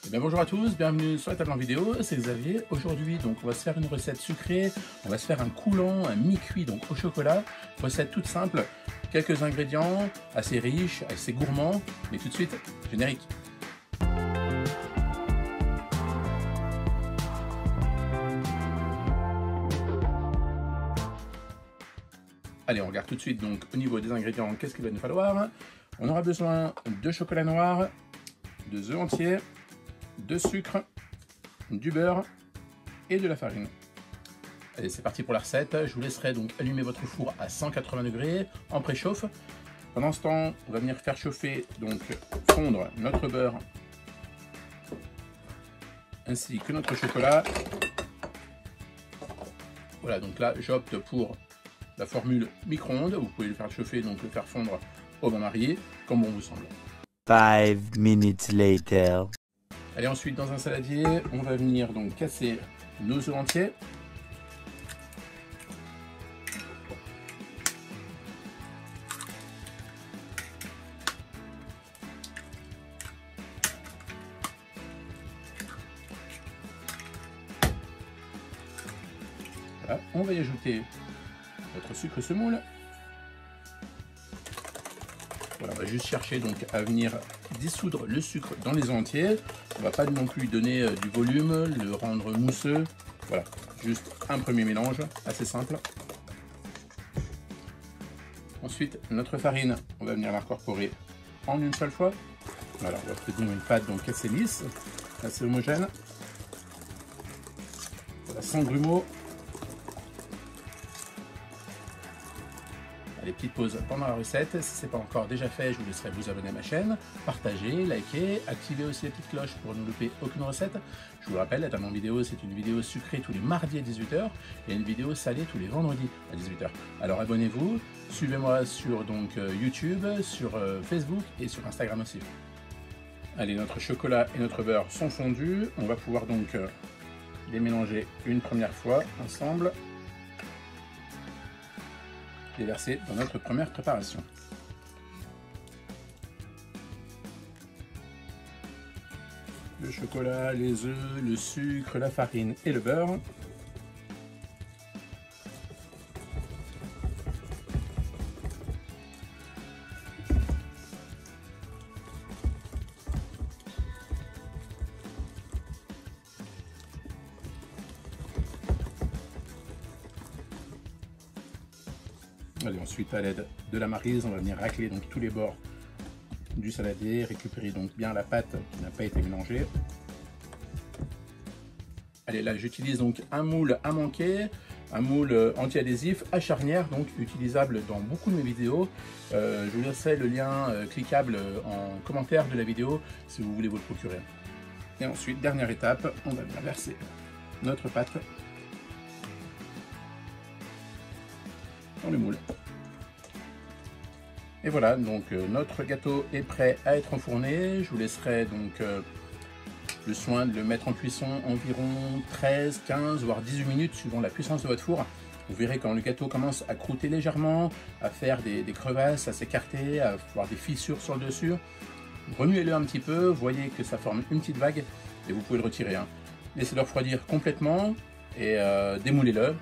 Eh bien, bonjour à tous, bienvenue sur la table en vidéo, c'est Xavier. Aujourd'hui, donc, on va se faire une recette sucrée, on va se faire un coulant, un mi-cuit donc au chocolat. Recette toute simple, quelques ingrédients assez riches, assez gourmands, mais tout de suite, générique. Allez, on regarde tout de suite donc au niveau des ingrédients, qu'est-ce qu'il va nous falloir. On aura besoin de chocolat noir, de œufs entiers, de sucre, du beurre et de la farine. Allez, c'est parti pour la recette. Je vous laisserai donc allumer votre four à 180 degrés en préchauffe. Pendant ce temps, on va venir faire chauffer, donc fondre notre beurre ainsi que notre chocolat. Voilà, donc là j'opte pour la formule micro-ondes. Vous pouvez le faire chauffer, donc le faire fondre au bain-marie, comme bon vous semble. 5 minutes later. Allez, ensuite dans un saladier, on va venir donc casser nos œufs entiers. Voilà, on va y ajouter notre sucre semoule. Voilà, on va juste chercher donc à venir dissoudre le sucre dans les œufs entiers. On va pas non plus donner du volume, le rendre mousseux. Voilà, juste un premier mélange, assez simple. Ensuite, notre farine, on va venir l'incorporer en une seule fois. Voilà, on va obtenir une pâte donc assez lisse, assez homogène. Voilà, sans grumeaux. Les petites pauses pendant la recette. Si ce n'est pas encore déjà fait, je vous laisserai vous abonner à ma chaîne, partager, liker, activer aussi la petite cloche pour ne louper aucune recette. Je vous le rappelle, la table en vidéo, c'est une vidéo sucrée tous les mardis à 18 h et une vidéo salée tous les vendredis à 18 h. Alors abonnez-vous, suivez-moi sur donc, YouTube, sur Facebook et sur Instagram aussi. Allez, notre chocolat et notre beurre sont fondus. On va pouvoir donc les mélanger une première fois ensemble. Les verser dans notre première préparation. Le chocolat, les œufs, le sucre, la farine et le beurre. Allez, ensuite à l'aide de la maryse, on va venir racler donc tous les bords du saladier, récupérer donc bien la pâte qui n'a pas été mélangée. Allez, là j'utilise donc un moule à manquer, un moule anti-adhésif à charnière, donc utilisable dans beaucoup de mes vidéos. Je vous laisserai le lien cliquable en commentaire de la vidéo si vous voulez vous le procurer. Et ensuite, dernière étape, on va venir verser notre pâte dans le moule. Et voilà, donc notre gâteau est prêt à être enfourné. Je vous laisserai donc le soin de le mettre en cuisson environ 13, 15 voire 18 minutes suivant la puissance de votre four. Vous verrez quand le gâteau commence à croûter légèrement, à faire des crevasses, à s'écarter, à avoir des fissures sur le dessus. Remuez-le un petit peu, voyez que ça forme une petite vague et vous pouvez le retirer. Laissez-le refroidir complètement et démoulez-le.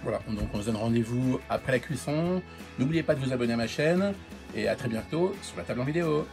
Voilà, donc on se donne rendez-vous après la cuisson. N'oubliez pas de vous abonner à ma chaîne et à très bientôt sur la table en vidéo.